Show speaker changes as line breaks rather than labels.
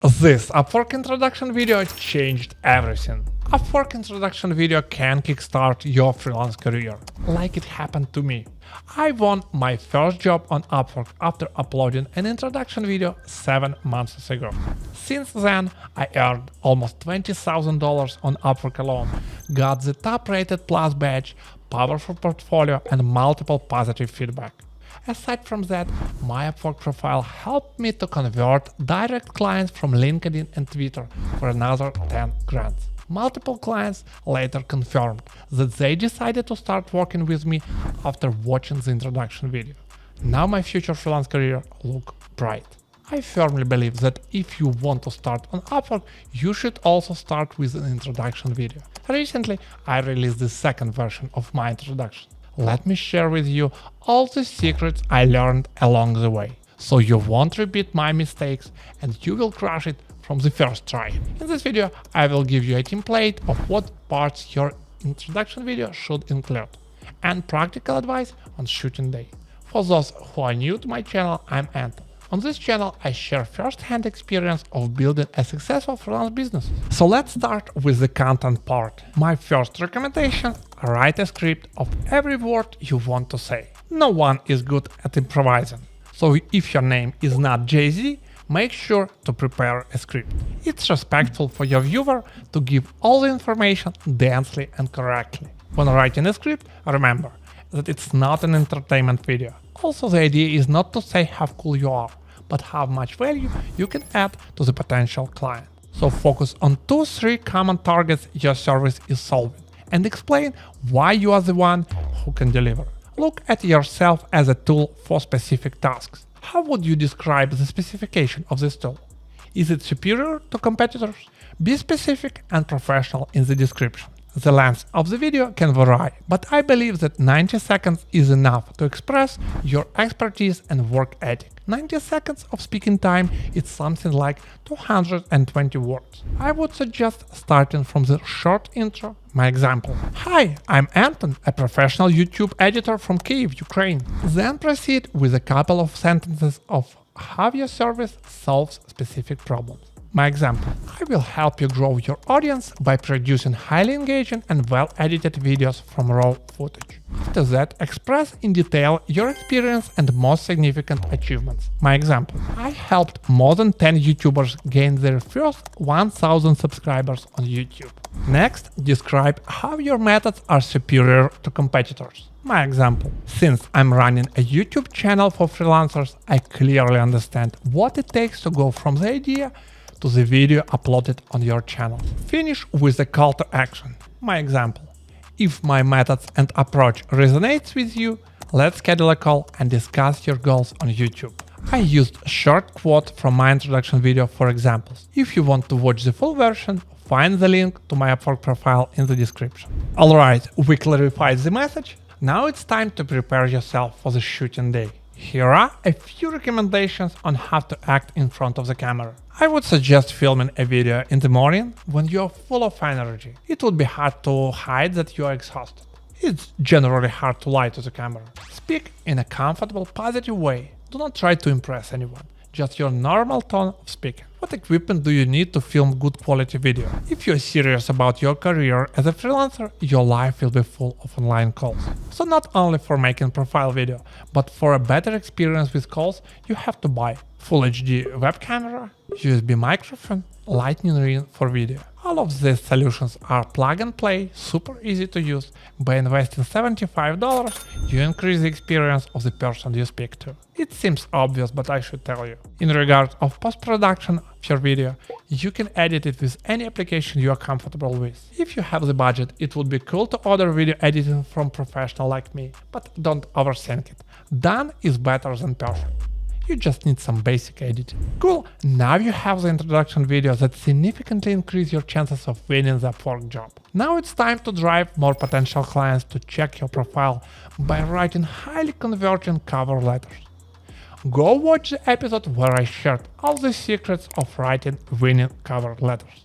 This Upwork introduction video changed everything. Upwork introduction video can kickstart your freelance career, like it happened to me. I won my first job on Upwork after uploading an introduction video 7 months ago. Since then, I earned almost $20,000 on Upwork alone, got the top-rated Plus badge, powerful portfolio, and multiple positive feedback. Aside from that, my Upwork profile helped me to convert direct clients from LinkedIn and Twitter for another 10 grand. Multiple clients later confirmed that they decided to start working with me after watching the introduction video. Now my future freelance career looks bright. I firmly believe that if you want to start on Upwork, you should also start with an introduction video. Recently, I released the second version of my introduction. Let me share with you all the secrets I learned along the way, so you won't repeat my mistakes and you will crush it from the first try. In this video, I will give you a template of what parts your introduction video should include, and practical advice on shooting day. For those who are new to my channel, I'm Anton. On this channel, I share first-hand experience of building a successful freelance business. So let's start with the content part. My first recommendation: write a script of every word you want to say. No one is good at improvising. So if your name is not Jay-Z, make sure to prepare a script. It's respectful for your viewer to give all the information densely and correctly. When writing a script, remember that it's not an entertainment video. Also, the idea is not to say how cool you are, but how much value you can add to the potential client. So focus on 2-3 common targets your service is solving and explain why you are the one who can deliver. Look at yourself as a tool for specific tasks. How would you describe the specification of this tool? Is it superior to competitors? Be specific and professional in the description. The length of the video can vary, but I believe that 90 seconds is enough to express your expertise and work ethic. 90 seconds of speaking time is something like 220 words. I would suggest starting from the short intro. My example: Hi, I'm Anton, a professional YouTube editor from Kyiv, Ukraine. Then proceed with a couple of sentences of how your service solves specific problems. My example: I will help you grow your audience by producing highly engaging and well-edited videos from raw footage. After that, express in detail your experience and most significant achievements. My example: I helped more than 10 YouTubers gain their first 1,000 subscribers on YouTube. Next, describe how your methods are superior to competitors. My example: since I'm running a YouTube channel for freelancers, I clearly understand what it takes to go from the idea to the video uploaded on your channel. Finish with a call to action. My example: if my methods and approach resonates with you, let's schedule a call and discuss your goals on YouTube. I used a short quote from my introduction video for examples. If you want to watch the full version, find the link to my Upwork profile in the description. Alright, we clarified the message. Now it's time to prepare yourself for the shooting day. Here are a few recommendations on how to act in front of the camera. I would suggest filming a video in the morning when you're full of energy. It would be hard to hide that you're exhausted. It's generally hard to lie to the camera. Speak in a comfortable, positive way. Do not try to impress anyone, just your normal tone of speaking. What equipment do you need to film good quality video? If you're serious about your career as a freelancer, your life will be full of online calls. So not only for making profile video, but for a better experience with calls, you have to buy Full HD web camera, USB microphone, lightning ring for video. All of these solutions are plug and play, super easy to use. By investing $75, you increase the experience of the person you speak to. It seems obvious, but I should tell you. In regard of post-production of your video, you can edit it with any application you are comfortable with. If you have the budget, it would be cool to order video editing from a professional like me, but don't overthink it. Done is better than perfect. You just need some basic editing. Cool, now you have the introduction video that significantly increase your chances of winning the Upwork job. Now it's time to drive more potential clients to check your profile by writing highly converting cover letters. Go watch the episode where I shared all the secrets of writing winning cover letters.